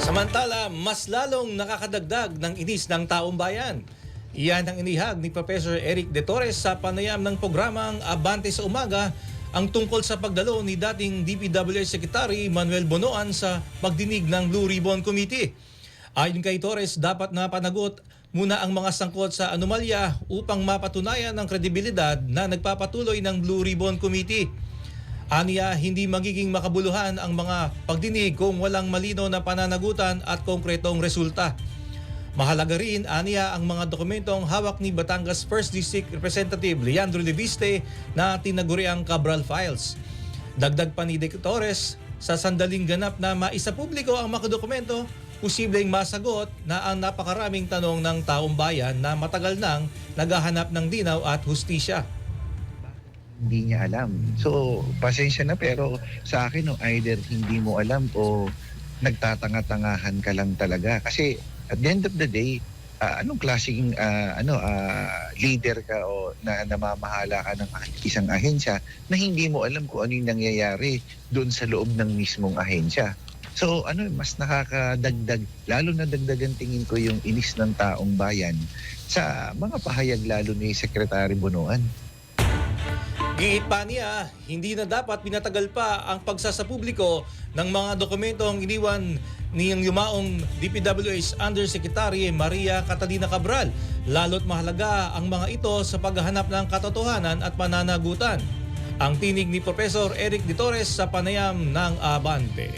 Samantala, mas lalong nakakadagdag ng inis ng taong bayan. Iyan ang inihag ni Professor Eric De Torres sa panayam ng programang Abante sa Umaga, ang tungkol sa pagdalo ni dating DPWH Secretary Manuel Bonoan sa pagdinig ng Blue Ribbon Committee. Ayon kay Torres, dapat na panagot muna ang mga sangkot sa anomalya upang mapatunayan ang kredibilidad na nagpapatuloy ng Blue Ribbon Committee. Aniya, hindi magiging makabuluhan ang mga pagdinig kung walang malinaw na pananagutan at konkretong resulta. Mahalaga rin, aniya, ang mga dokumentong hawak ni Batangas 1st District Representative Leandro Leviste na tinaguriang Cabral Files. Dagdag pa ni De Torres, sa sandaling ganap na maisapubliko ang mga dokumento, posibleng masagot na ang napakaraming tanong ng taong bayan na matagal nang naghahanap ng linaw at hustisya. Hindi niya alam. So, pasensya na, pero sa akin, no, either hindi mo alam o nagtatanga-tangahan ka lang talaga. Kasi at the end of the day, anong klaseng leader ka o namamahala ka ng isang ahensya na hindi mo alam kung ano yung nangyayari doon sa loob ng mismong ahensya. So, mas nakakadagdag, lalo na dagdagan tingin ko yung inis ng taong bayan sa mga pahayag lalo ni Secretary Bonoan. Giit pa niya, hindi na dapat pinatagal pa ang pagsasapubliko ng mga dokumentong iniwan niyang yumaong DPWH Undersecretary Maria Catalina Cabral. Lalo't mahalaga ang mga ito sa paghahanap ng katotohanan at pananagutan. Ang tinig ni Professor Eric De Torres sa panayam ng Abante.